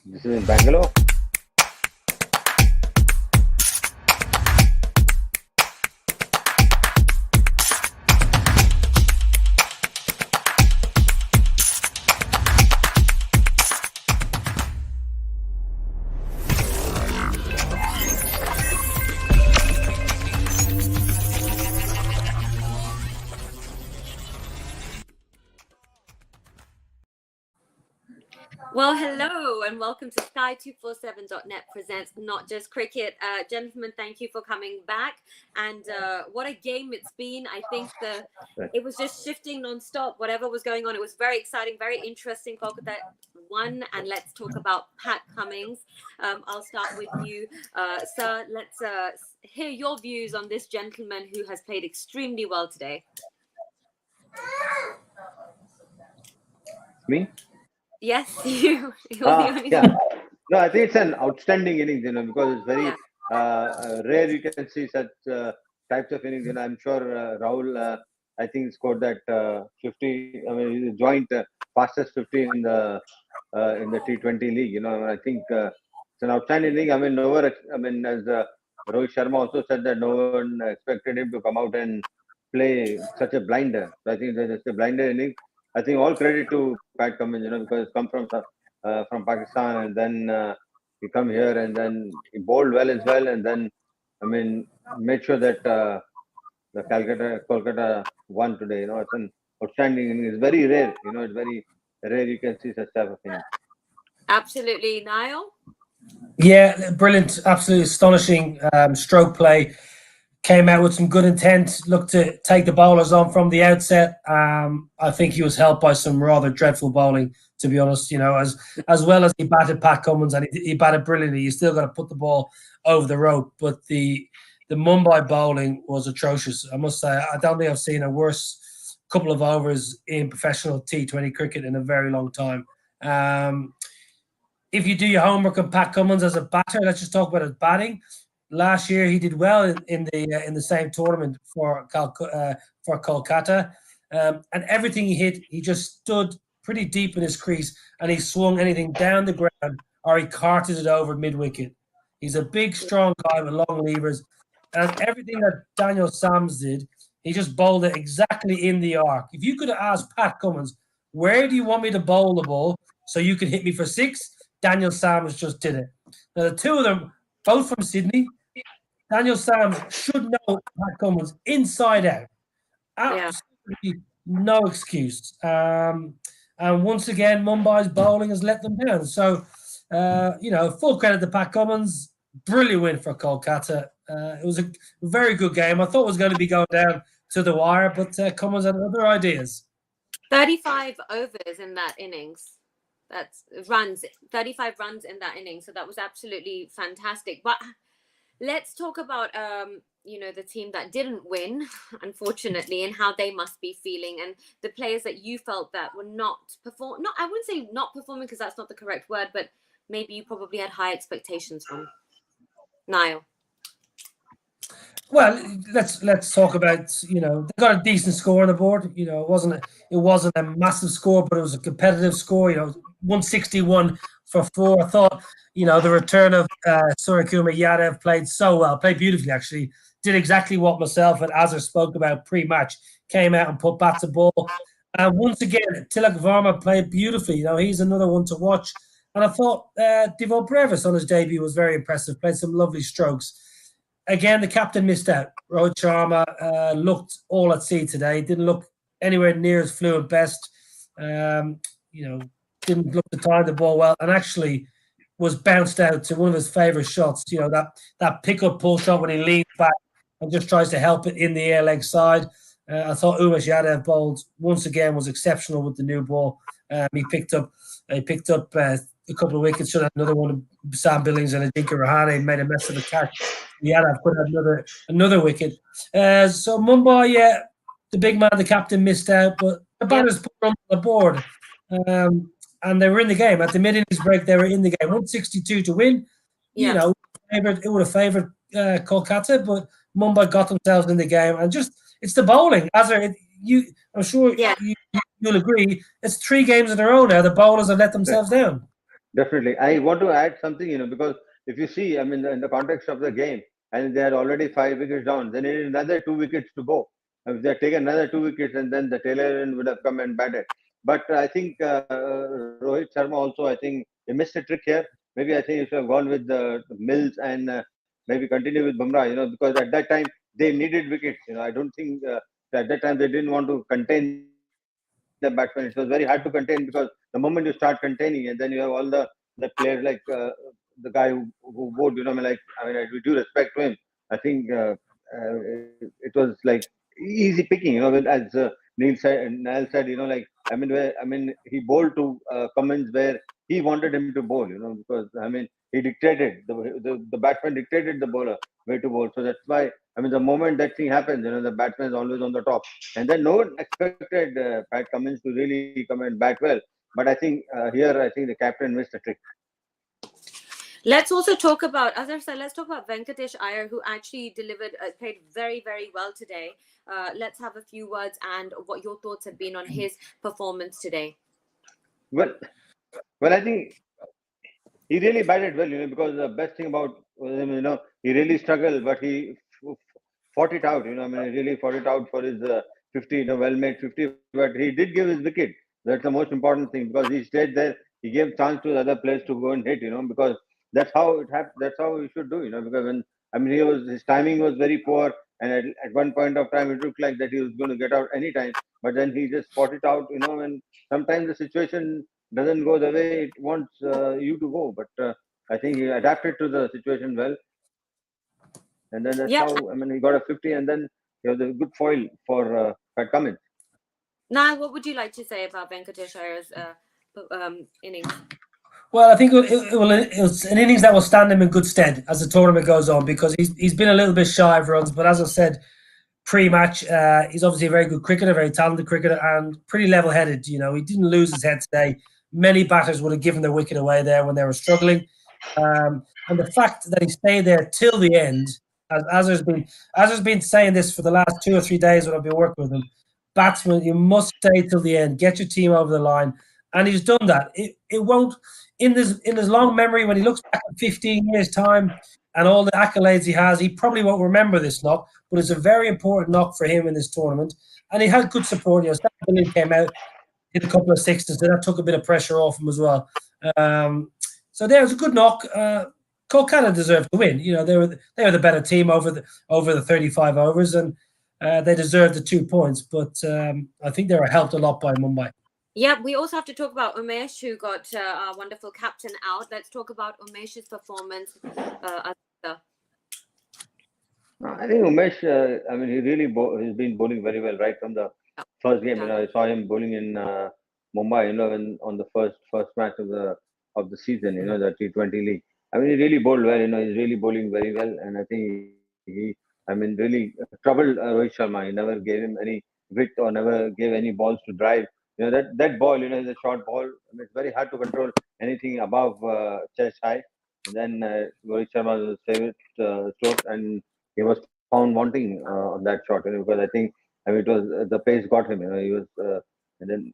This is in Bangalore. Well, hello and welcome to Sky247.net presents Not Just Cricket. Gentlemen, thank you for coming back. And what a game it's been. I think it was just shifting non-stop. Whatever was going on, it was very exciting, very interesting. Kolkata won. And let's talk about Pat Cummins. I'll start with you, sir. Let's hear your views on this gentleman who has played extremely well today. Me? Yes, you. Yeah. No, I think it's an outstanding innings, because it's very rare you can see such types of innings. I'm sure Rahul, I think, scored that 50. I mean, he's joint fastest 50 in the T20 league. I think it's an outstanding inning. I mean, as Rohit Sharma also said that no one expected him to come out and play such a blinder. So I think it's a blinder inning. I think all credit to Pat Cummins, because it's come from Pakistan, and then he come here and then he bowled well as well, and then made sure that the Kolkata won today. It's an outstanding inning. It's very rare. It's very rare you can see such type of thing. Absolutely, Niall. Yeah, brilliant, absolutely astonishing stroke play. Came out with some good intent, looked to take the bowlers on from the outset. I think he was helped by some rather dreadful bowling, to be honest. As well as he batted Pat Cummins, and he batted brilliantly. You still got to put the ball over the rope, but the Mumbai bowling was atrocious. I must say, I don't think I've seen a worse couple of overs in professional T20 cricket in a very long time. If you do your homework on Pat Cummins as a batter, let's just talk about his batting. Last year, he did well in the same tournament for Kolkata, and everything he hit, he just stood pretty deep in his crease, and he swung anything down the ground or he carted it over mid-wicket. He's a big, strong guy with long levers, and everything that Daniel Sams did, he just bowled it exactly in the arc. If you could have asked Pat Cummins, where do you want me to bowl the ball so you can hit me for six? Daniel Sams just did it. Now, the two of them, both from Sydney, Daniel Sams should know Pat Cummins inside out. Absolutely no excuse. And once again, Mumbai's bowling has let them down. So, full credit to Pat Cummins. Brilliant win for Kolkata. It was a very good game. I thought it was going to be going down to the wire, but Cummins had other ideas. 35 overs in that innings. That's runs, 35 runs in that innings. So that was absolutely fantastic. But let's talk about, the team that didn't win, unfortunately, and how they must be feeling, and the players that you felt that were not performing. I wouldn't say not performing because that's not the correct word, but maybe you probably had high expectations from. Niall. Well, let's talk about, they got a decent score on the board. It wasn't a massive score, but it was a competitive score. 161 for 4. I thought, the return of Surya Kumar Yadav played so well, played beautifully actually, did exactly what myself and Azhar spoke about pre-match, came out and put bat to ball. And once again, Tilak Varma played beautifully. He's another one to watch. And I thought Devon Brevis on his debut was very impressive, played some lovely strokes. Again, the captain missed out. Rohit Sharma looked all at sea today. Didn't look anywhere near his fluent best. Didn't look to time the ball well, and actually was bounced out to one of his favourite shots. That pick-up pull shot when he leans back and just tries to help it in the air leg side. I thought Umesh Yadav bowled once again, was exceptional with the new ball. He picked up a couple of wickets. Should have another one. Sam Billings and Ajinkya Rahane made a mess of the catch. Yadav could have another wicket. So Mumbai, the big man, the captain, missed out, but the batters put on the board. And they were in the game. At the mid-innings break, they were in the game. 162 to win. It would have favoured Kolkata, but Mumbai got themselves in the game. And it's the bowling. I'm sure you'll agree. It's 3 games in a row now. The bowlers have let themselves down. Definitely. I want to add something, because if you see, I mean, in the context of the game, and they are already 5 wickets down, then it is another 2 wickets to go. If they had taken another 2 wickets, and then the tailor end would have come and batted. But I think Rohit Sharma also, I think he missed a trick here. Maybe I think he should have gone with Mills and maybe continue with Bumrah, because at that time they needed wickets. I don't think at that time they didn't want to contain the batsman. It was very hard to contain because the moment you start containing, and then you have all the players like the guy who bowled, I mean, with due respect to him, I think it was like easy picking, as Niall said, I mean, he bowled to Cummins where he wanted him to bowl, because I mean, he dictated the batsman dictated the bowler where to bowl. So that's why, I mean, the moment that thing happens, the batsman is always on the top, and then no one expected Pat Cummins to really come and bat well. But I think here, I think the captain missed a trick. Let's also talk about, as I said, let's talk about Venkatesh Iyer, who actually played very, very well today. Let's have a few words and what your thoughts have been on his performance today. Well, I think he really batted well, because the best thing about him, he really struggled, but he fought it out. I mean, he really fought it out for his 50, well-made 50. But he did give his wicket. That's the most important thing, because he stayed there. He gave chance to the other players to go and hit. Because that's how it happened. That's how he should do. Because when, I mean, his timing was very poor, and at one point of time it looked like that he was going to get out anytime. But then he just fought it out. And sometimes the situation doesn't go the way it wants you to go. But I think he adapted to the situation well, and then that's how, I mean, he got a 50, and then he was a good foil for Pat Cummins. Niall, what would you like to say about Venkatesh Iyer's innings? Well, I think it was an innings that will stand him in good stead as the tournament goes on, because he's been a little bit shy of runs, but as I said pre-match, he's obviously a very good cricketer, very talented cricketer, and pretty level-headed. He didn't lose his head today. Many batters would have given their wicket away there when they were struggling, and the fact that he stayed there till the end, as Azhar's been saying this for the last 2 or 3 days when I've been working with him. Batsman, you must stay till the end, get your team over the line, and he's done that. It won't, in his long memory, when he looks back at 15 years' time and all the accolades he has, he probably won't remember this knock, but it's a very important knock for him in this tournament. And he had good support. Stan Billing came out, hit a couple of sixes, so that took a bit of pressure off him as well. So there was a good knock. Kolkata deserved to win. They were the better team over the 35 overs, and they deserved the 2 points. But I think they were helped a lot by Mumbai. Yeah, we also have to talk about Umesh, who got our wonderful captain out. Let's talk about Umesh's performance. I think Umesh, I mean, he really he's been bowling very well right from the first game. I saw him bowling in Mumbai, on the first match of the season, the T20 league. I mean, he really bowled well. He's really bowling very well, and I think I mean, really troubled Rohit Sharma. He never gave him any width or never gave any balls to drive. That ball, is a short ball. I mean, it's very hard to control anything above chest high. And then Rohit Sharma was his favorite stroke, and he was found wanting on that shot. Because I think, I mean, it was the pace got him. He was, and then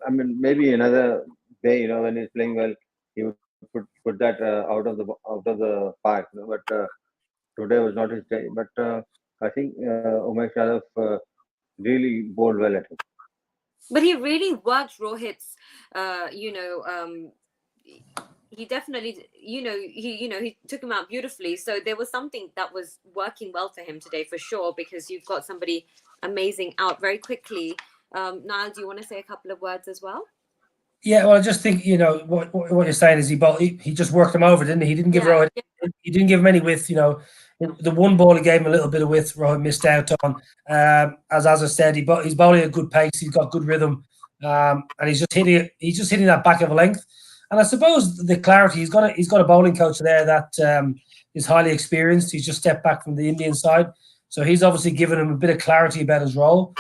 I mean, maybe another day, when he's playing well, he would put that out of the park. But today was not his day. But I think Umesh Yadav really bowled well at him. But he really worked Rohit's, he definitely, he took him out beautifully. So there was something that was working well for him today, for sure, because you've got somebody amazing out very quickly. Niall, do you want to say a couple of words as well? Yeah, well, I just think, what you're saying is he just worked him over, didn't he? He didn't give Rohit, he didn't give him any width, The one ball he gave him a little bit of width, Rohit missed out on. As I said, he's bowling a good pace, he's got good rhythm, and he's just hitting that back of a length. And I suppose the clarity, he's got a bowling coach there that is highly experienced. He's just stepped back from the Indian side, so he's obviously given him a bit of clarity about his role.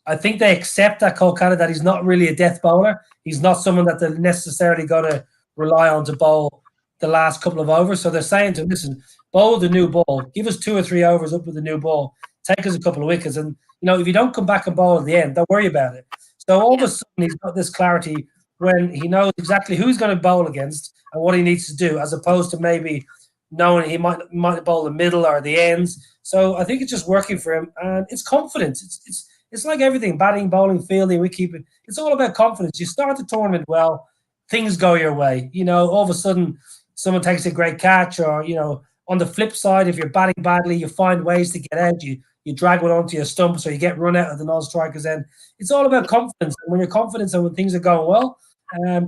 I think they accept at Kolkata that he's not really a death bowler. He's not someone that they're necessarily going to rely on to bowl the last couple of overs. So they're saying to him, listen, bowl the new ball. Give us 2 or 3 overs up with the new ball. Take us a couple of wickets. And, if you don't come back and bowl at the end, don't worry about it. So all of a sudden, he's got this clarity when he knows exactly who he's going to bowl against and what he needs to do, as opposed to maybe knowing he might bowl the middle or the ends. So I think it's just working for him, and it's confidence. It's like everything: batting, bowling, fielding. We keep it. It's all about confidence. You start the tournament well, things go your way. All of a sudden, someone takes a great catch, or on the flip side, if you're batting badly, you find ways to get out. You drag one onto your stump, so you get run out of the non-strikers end. It's all about confidence. And when you're confident and when things are going well,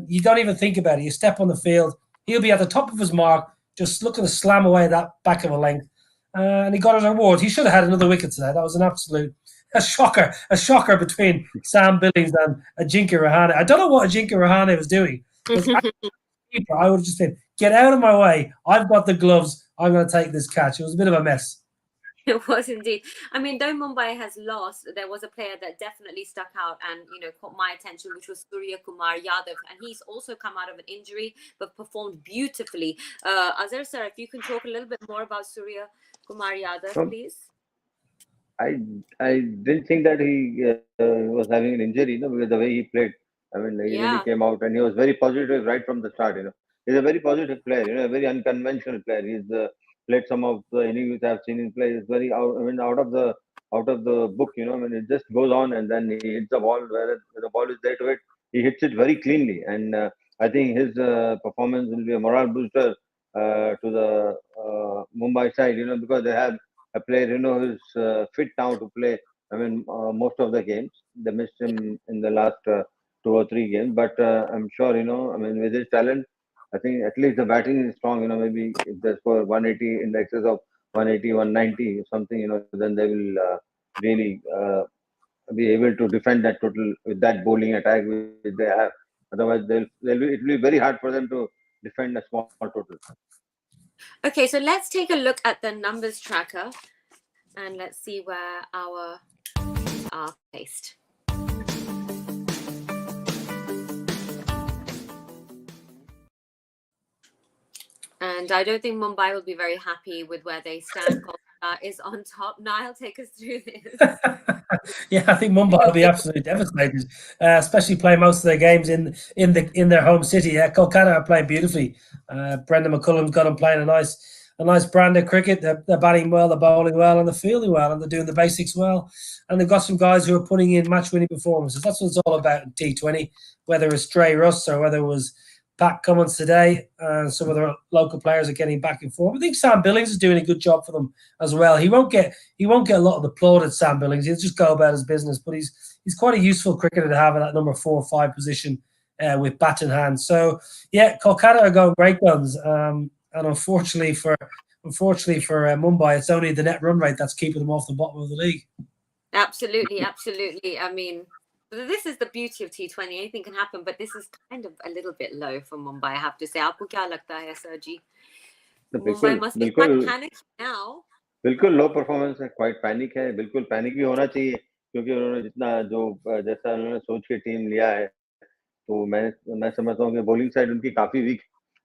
you don't even think about it. You step on the field, he'll be at the top of his mark, just looking to slam away that back of a length. And he got his reward. He should have had another wicket today. That was a shocker between Sam Billings and Ajinkya Rahane. I don't know what Ajinkya Rahane was doing. I would have just said, get out of my way. I've got the gloves. I'm going to take this catch. It was a bit of a mess. It was indeed. I mean, though Mumbai has lost, there was a player that definitely stuck out and, caught my attention, which was Surya Kumar Yadav. And he's also come out of an injury, but performed beautifully. Azhar, sir, if you can talk a little bit more about Surya Kumar Yadav, please. I didn't think that he was having an injury, because the way he played. I mean, he really came out and he was very positive right from the start. He's a very positive player. A very unconventional player. He's played some of the innings I've seen him play. It's very out of the book. I mean, it just goes on and then he hits the ball where the ball is there to hit. He hits it very cleanly, and I think his performance will be a morale booster to the Mumbai side. Because they have a player, who's fit now to play. I mean, most of the games. They missed him in the last 2 or 3 games, but I'm sure, I mean, with his talent, I think at least the batting is strong. Maybe if they score 180 in the excess of 180, 190 or something, then they will really be able to defend that total with that bowling attack which they have. Otherwise, it will be very hard for them to defend a small total. Okay, so let's take a look at the numbers tracker and let's see where our are placed. And I don't think Mumbai will be very happy with where they stand. Kolkata is on top. Niall, take us through this. Yeah, I think Mumbai will be absolutely devastated, especially playing most of their games in their home city. Kolkata are playing beautifully. Brendan McCullum's got them playing a nice brand of cricket. They're batting well, they're bowling well, and they're fielding well, and they're doing the basics well. And they've got some guys who are putting in match-winning performances. That's what it's all about in T20, whether it's Stray Russ or whether it was Pat Cummins today, and some of the local players are getting back and forth. I think Sam Billings is doing a good job for them as well. He won't get a lot of the plaudit, Sam Billings. He'll just go about his business, but he's quite a useful cricketer to have in that number 4 or 5 position with bat in hand. So yeah, Kolkata are going great guns, and unfortunately for Mumbai, it's only the net run rate that's keeping them off the bottom of the league. Absolutely. I mean, this is the beauty of T20. Anything can happen, but this is kind of a little bit low for Mumbai, I have to say. आपको क्या लगता है, Sir Ji? Mumbai must be quite panicked now. बिल्कुल लो performance है, quite panic है. बिल्कुल panic भी होना चाहिए, क्योंकि उन्होंने जैसा उन्होंने सोच के टीम लिया है, तो मैं समझता हूँ कि बॉलिंग साइड उनकी काफी वीक.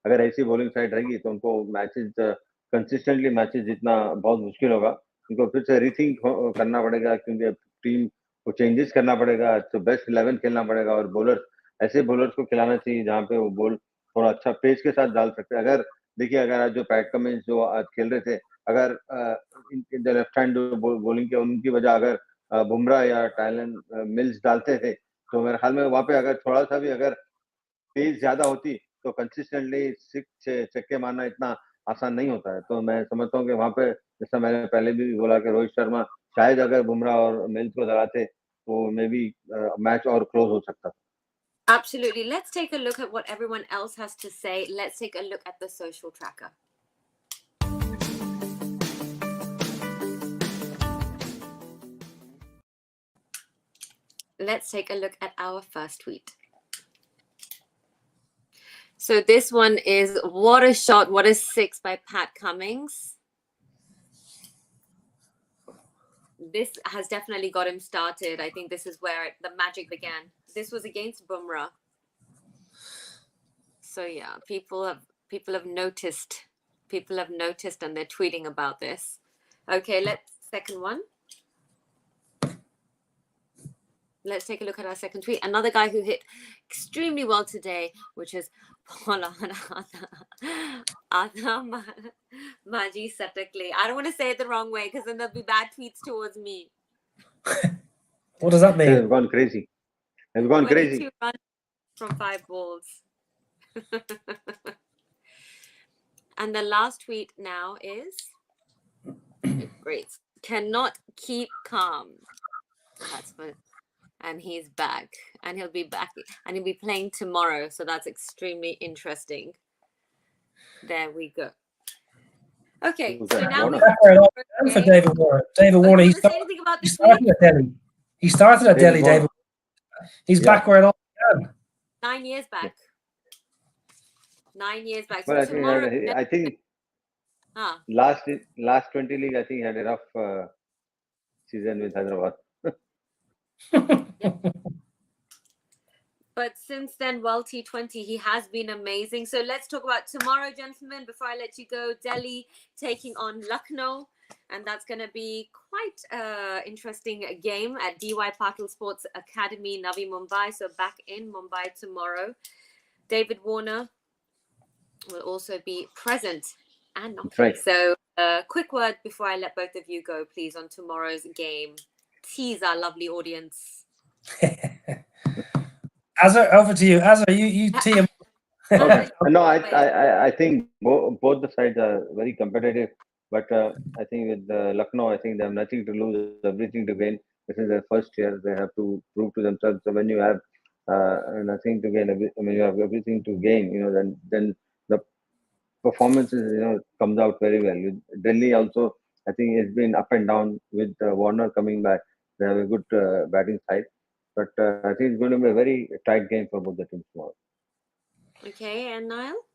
अगर ऐसी बॉलिंग साइड रहेगी तो उनको मैचेस कंसिस्टेंटली मैचेस जीतना बहुत मुश्किल होगा. उनको फिर से रीथिंक करना पड़ेगा, क्योंकि टीम को चेंजेस करना पड़ेगा. तो बेस्ट 11 खेलना पड़ेगा, और ऐसे बॉलर्स को खिलाना चाहिए जहाँ पे वो बॉल थोड़ा अच्छा पेस के साथ डाल सकते हैं. अगर आज जो पैट कमिंस जो आज खेल रहे थे, अगर in the left hand bowling के उनकी वजह अगर बुमराह या टाइलन मिल्स डालते थे, तो मेरे ख्याल में वहाँ पे अगर थोड़ा सा भी अगर पेस ज्यादा होती तो कंसिस्टेंटली 6 छक्के मारना इतना आसान नहीं होता है. तो मैं समझता हूँ कि वहाँ पे, जैसा मैंने पहले भी बोला, कि रोहित शर्मा शायद अगर बुमराह और मिल्स को लगाते तो मे बी मैच और क्लोज हो सकता. Absolutely. Let's take a look at what everyone else has to say. Let's take a look at the social tracker. Let's take a look at our first tweet. So this one is, what a shot, what a 6 by Pat Cummins. This has definitely got him started. I think this is where the magic began. This was against Bumrah. So yeah, people have noticed. People have noticed and they're tweeting about this. Okay, second one. let's take a look at our second tweet. Another guy who hit extremely well today, which is Maji Satakli. I don't want to say it the wrong way because then there'll be bad tweets towards me. What does that mean? They've gone crazy. They've gone 22 crazy. runs from 5 balls. And the last tweet now is great. Cannot keep calm. That's fun. And he's back. And he'll be back. And he'll be playing tomorrow. So that's extremely interesting. There we go. Okay. Who's So that? now Warner? For David Warner. David Warner, you he want to say anything about he this started week? at Delhi. He started at Delhi, Warner. David. He's Yeah. back where it all began. 9 years back. 9 years back. So Well, tomorrow. I think last 20 league, I think he had a rough season with Hyderabad. But since then, well, T20, he has been amazing. So let's talk about tomorrow, gentlemen, before I let you go. Delhi taking on Lucknow. And that's going to be quite interesting game at DY Patil Sports Academy, Navi Mumbai. So back in Mumbai tomorrow. David Warner will also be present and not Right. So quick word before I let both of you go, please, on tomorrow's game. Tease our lovely audience. Azhar, over to you. Azhar, you tee him. Okay. No, I think both the sides are very competitive. But I think with Lucknow, I think they have nothing to lose, everything to gain. This is their first year. They have to prove to themselves. So when you have nothing to gain, when you have everything to gain, then the performances, comes out very well. Delhi also, I think it's been up and down with Warner coming back. They have a good batting side. But I think it's going to be a very tight game for both the teams tomorrow. Okay, and Niall?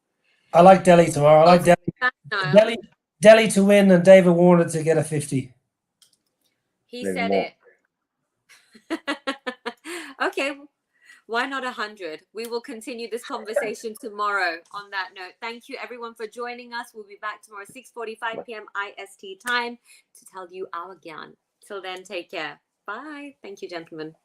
I like Delhi tomorrow. I like Delhi to win and David Warner to get a 50. He Maybe said more. it. Okay, why not 100? We will continue this conversation tomorrow on that note. Thank you, everyone, for joining us. We'll be back tomorrow, 6:45 p.m. IST time to tell you our gyan. Till then, take care. Bye. Thank you, gentlemen.